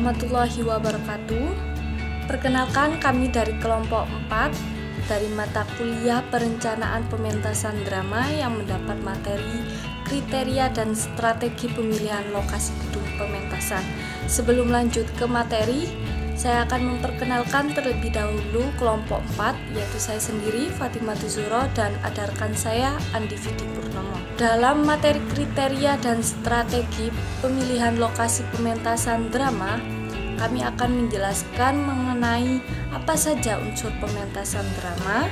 warahmatullahi wabarakatuh. Perkenalkan, kami dari kelompok 4 dari mata kuliah Perencanaan Pementasan Drama yang mendapat materi kriteria dan strategi pemilihan lokasi gedung pementasan. Sebelum lanjut ke materi, saya akan memperkenalkan terlebih dahulu kelompok 4, yaitu saya sendiri, Fatimah Tuzuro, dan ada rekan saya, Andi Vidi Purnomo. Dalam materi kriteria dan strategi pemilihan lokasi pementasan drama, kami akan menjelaskan mengenai apa saja unsur pementasan drama,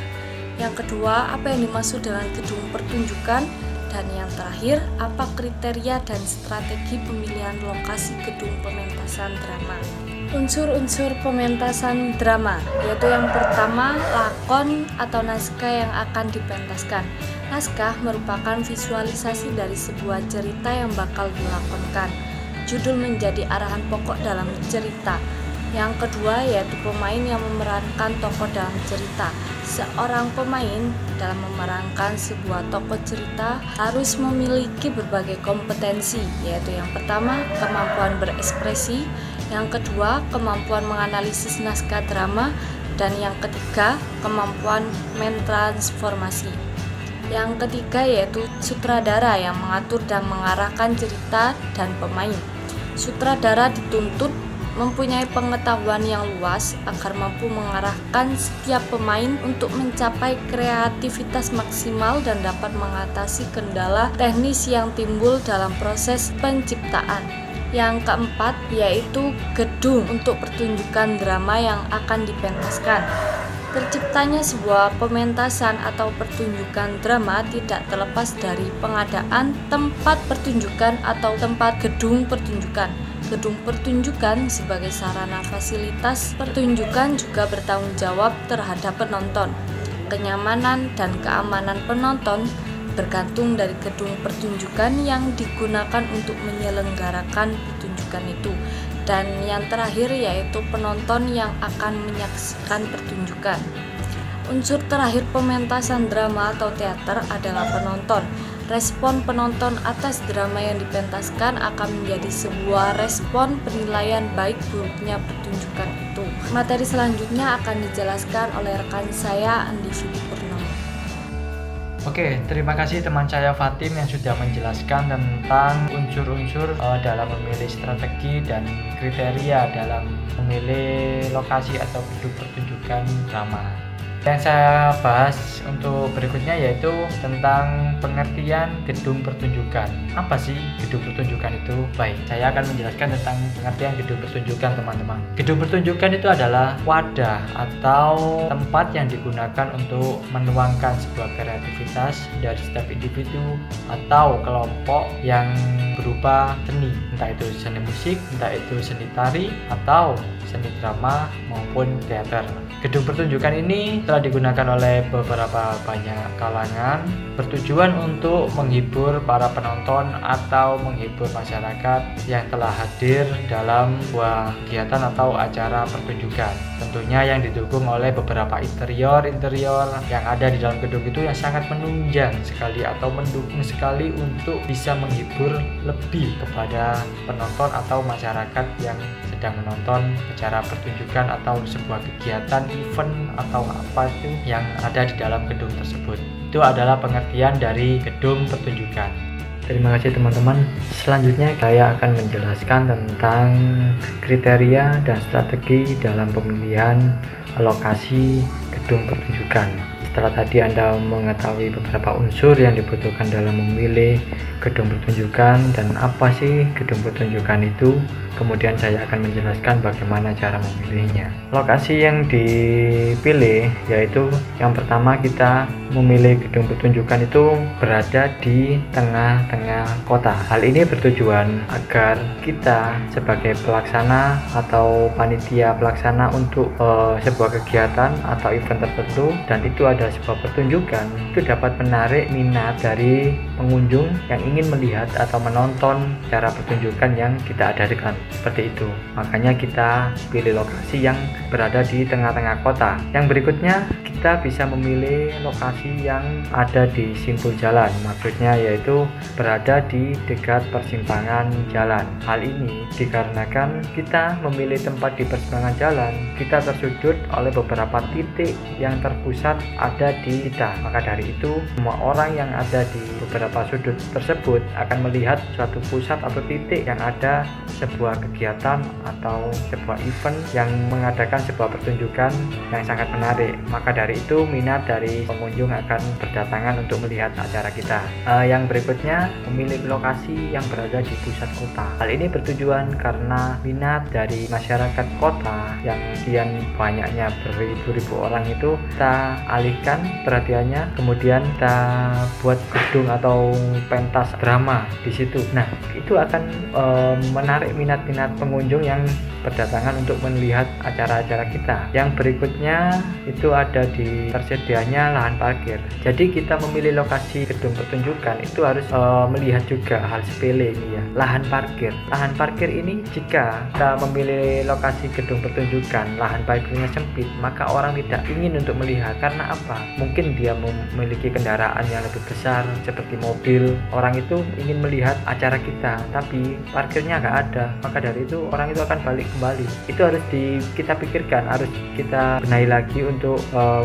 yang kedua, apa yang dimaksud dengan gedung pertunjukan, dan yang terakhir, apa kriteria dan strategi pemilihan lokasi gedung pementasan drama. Unsur-unsur pementasan drama, yaitu yang pertama, lakon atau naskah yang akan dipentaskan. Naskah merupakan visualisasi dari sebuah cerita yang bakal dilakonkan. Judul menjadi arahan pokok dalam cerita. Yang kedua, yaitu pemain yang memerankan tokoh dalam cerita. Seorang pemain dalam memerankan sebuah tokoh cerita harus memiliki berbagai kompetensi, yaitu yang pertama, kemampuan berekspresi, yang kedua, kemampuan menganalisis naskah drama, dan yang ketiga, kemampuan mentransformasi. Yang ketiga yaitu sutradara yang mengatur dan mengarahkan cerita dan pemain. Sutradara dituntut mempunyai pengetahuan yang luas agar mampu mengarahkan setiap pemain untuk mencapai kreativitas maksimal dan dapat mengatasi kendala teknis yang timbul dalam proses penciptaan. Yang keempat yaitu gedung untuk pertunjukan drama yang akan dipentaskan. Terciptanya sebuah pementasan atau pertunjukan drama tidak terlepas dari pengadaan tempat pertunjukan atau tempat gedung pertunjukan. Gedung pertunjukan sebagai sarana fasilitas pertunjukan juga bertanggung jawab terhadap penonton. Kenyamanan dan keamanan penonton bergantung dari gedung pertunjukan yang digunakan untuk menyelenggarakan pertunjukan itu. Dan yang terakhir yaitu penonton yang akan menyaksikan pertunjukan. Unsur terakhir pementasan drama atau teater adalah penonton. Respon penonton atas drama yang dipentaskan akan menjadi sebuah respon penilaian baik buruknya pertunjukan itu. Materi selanjutnya akan dijelaskan oleh rekan saya, Andi Vidi Purnomo. Oke, terima kasih teman saya Fatim yang sudah menjelaskan tentang unsur-unsur dalam memilih strategi dan kriteria dalam memilih lokasi atau gedung pertunjukan drama. Yang saya bahas untuk berikutnya yaitu tentang pengertian gedung pertunjukan. Apa sih gedung pertunjukan itu? Baik, saya akan menjelaskan tentang pengertian gedung pertunjukan, teman-teman. Gedung pertunjukan itu adalah wadah atau tempat yang digunakan untuk menuangkan sebuah kreativitas dari setiap individu atau kelompok yang berupa seni, entah itu seni musik, entah itu seni tari, atau seni drama maupun teater. Gedung pertunjukan ini telah digunakan oleh beberapa banyak kalangan, bertujuan untuk menghibur para penonton atau menghibur masyarakat yang telah hadir dalam sebuah kegiatan atau acara pertunjukan. Tentunya yang didukung oleh beberapa interior yang ada di dalam gedung itu yang sangat menunjang sekali atau mendukung sekali untuk bisa menghibur lebih kepada penonton atau masyarakat yang sedang menonton acara pertunjukan atau sebuah kegiatan event atau apa itu yang ada di dalam gedung tersebut. Itu adalah pengertian dari gedung pertunjukan. Terima kasih teman-teman. Selanjutnya saya akan menjelaskan tentang kriteria dan strategi dalam pemilihan lokasi gedung pertunjukan. Setelah tadi Anda mengetahui beberapa unsur yang dibutuhkan dalam memilih gedung pertunjukan dan apa sih gedung pertunjukan itu, kemudian saya akan menjelaskan bagaimana cara memilihnya. Lokasi yang dipilih yaitu yang pertama, kita memilih gedung pertunjukan itu berada di tengah-tengah kota. Hal ini bertujuan agar kita sebagai pelaksana atau panitia pelaksana untuk sebuah kegiatan atau event tertentu, dan itu ada sebuah pertunjukan, itu dapat menarik minat dari pengunjung yang ingin melihat atau menonton cara pertunjukan yang kita adakan. Seperti itu, makanya kita pilih lokasi yang berada di tengah-tengah kota. Yang berikutnya, kita kita bisa memilih lokasi yang ada di simpul jalan, maksudnya yaitu berada di dekat persimpangan jalan. Hal ini dikarenakan kita memilih tempat di persimpangan jalan, kita tersudut oleh beberapa titik yang terpusat ada di kita. Maka dari itu, semua orang yang ada di beberapa sudut tersebut akan melihat suatu pusat atau titik yang ada sebuah kegiatan atau sebuah event yang mengadakan sebuah pertunjukan yang sangat menarik. Maka dari itu, minat dari pengunjung akan berdatangan untuk melihat acara kita. Yang berikutnya, memilih lokasi yang berada di pusat kota. Hal ini bertujuan karena minat dari masyarakat kota yang kian banyaknya beribu-ribu orang itu kita alihkan perhatiannya, kemudian kita buat gedung atau pentas drama di situ. Nah, itu akan menarik minat-minat pengunjung yang berdatangan untuk melihat acara-acara kita. Yang berikutnya itu ada di tersedianya lahan parkir. Jadi kita memilih lokasi gedung pertunjukan itu harus melihat juga hal sepele ini ya, lahan parkir. Lahan parkir ini jika kita memilih lokasi gedung pertunjukan, lahan parkirnya sempit, maka orang tidak ingin untuk melihat. Karena apa? Mungkin dia memiliki kendaraan yang lebih besar seperti mobil. Orang itu ingin melihat acara kita, tapi parkirnya nggak ada. Maka dari itu orang itu akan balik kembali. Itu harus kita pikirkan, harus kita benahi lagi untuk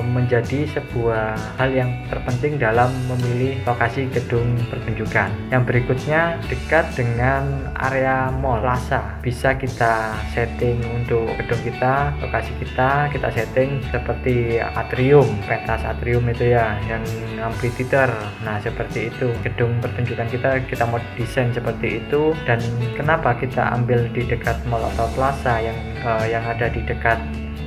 menjadi sebuah hal yang terpenting dalam memilih lokasi gedung pertunjukan. Yang berikutnya, dekat dengan area mall, plaza. Bisa kita setting untuk gedung kita, lokasi kita setting seperti atrium, pentas atrium itu ya, yang amphitheater. Nah, seperti itu. Gedung pertunjukan kita mau desain seperti itu. Dan kenapa kita ambil di dekat mall atau plaza yang ada di dekat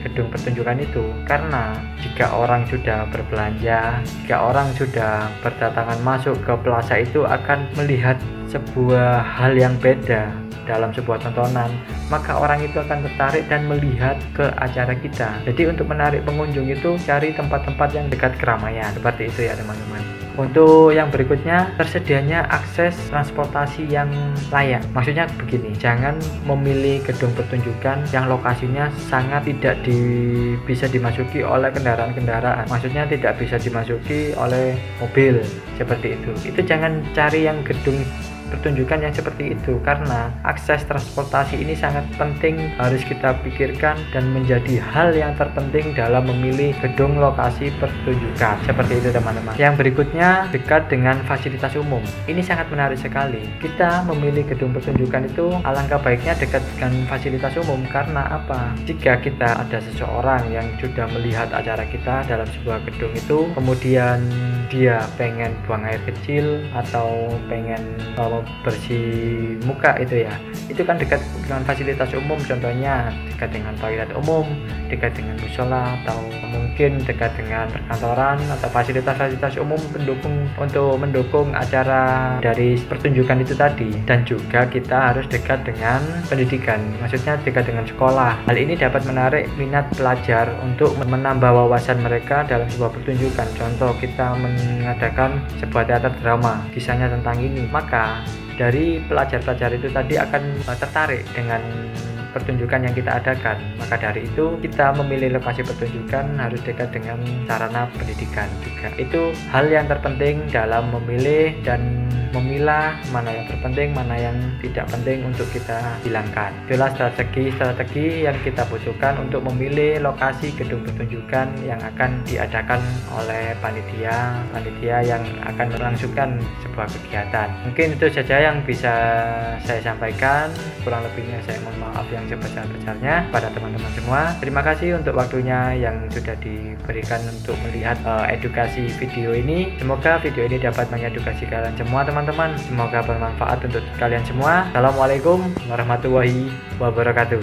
gedung pertunjukan itu? Karena jika orang sudah berbelanja, jika orang sudah berdatangan masuk ke plaza itu akan melihat sebuah hal yang beda dalam sebuah tontonan, maka orang itu akan tertarik dan melihat ke acara kita. Jadi untuk menarik pengunjung itu cari tempat-tempat yang dekat keramaian. Seperti itu ya teman-teman. Untuk yang berikutnya, tersedianya akses transportasi yang layak. Maksudnya begini, jangan memilih gedung pertunjukan yang lokasinya sangat tidak bisa dimasuki oleh kendaraan-kendaraan. Maksudnya tidak bisa dimasuki oleh mobil, seperti itu. Itu jangan cari yang gedung pertunjukan yang seperti itu, karena akses transportasi ini sangat penting, harus kita pikirkan dan menjadi hal yang terpenting dalam memilih gedung lokasi pertunjukan. Seperti itu teman-teman. Yang berikutnya, dekat dengan fasilitas umum. Ini sangat menarik sekali. Kita memilih gedung pertunjukan itu alangkah baiknya dekat dengan fasilitas umum. Karena apa? Jika kita ada seseorang yang sudah melihat acara kita dalam sebuah gedung itu, kemudian dia pengen buang air kecil atau pengen bersih muka itu ya, itu kan dekat dengan fasilitas umum. Contohnya dekat dengan toilet umum, dekat dengan musola, atau mungkin dekat dengan perkantoran atau fasilitas-fasilitas umum untuk mendukung acara dari pertunjukan itu tadi. Dan juga kita harus dekat dengan pendidikan, maksudnya dekat dengan sekolah. Hal ini dapat menarik minat pelajar untuk menambah wawasan mereka dalam sebuah pertunjukan. Contoh, kita mengadakan sebuah teater drama, kisahnya tentang ini, maka dari pelajar-pelajar itu tadi akan tertarik dengan pertunjukan yang kita adakan. Maka dari itu kita memilih lokasi pertunjukan harus dekat dengan sarana pendidikan juga. Itu hal yang terpenting dalam memilih dan memilah mana yang terpenting, mana yang tidak penting untuk kita hilangkan. Itulah strategi yang kita butuhkan untuk memilih lokasi gedung pertunjukan yang akan diadakan oleh panitia yang akan melangsungkan sebuah kegiatan. Mungkin itu saja yang bisa saya sampaikan. Kurang lebihnya saya mohon maaf yang sebesar-besarnya pada teman-teman semua. Terima kasih untuk waktunya yang sudah diberikan untuk melihat edukasi video ini. Semoga video ini dapat mengedukasi kalian semua teman-teman. Semoga bermanfaat untuk kalian semua. Assalamualaikum warahmatullahi wabarakatuh.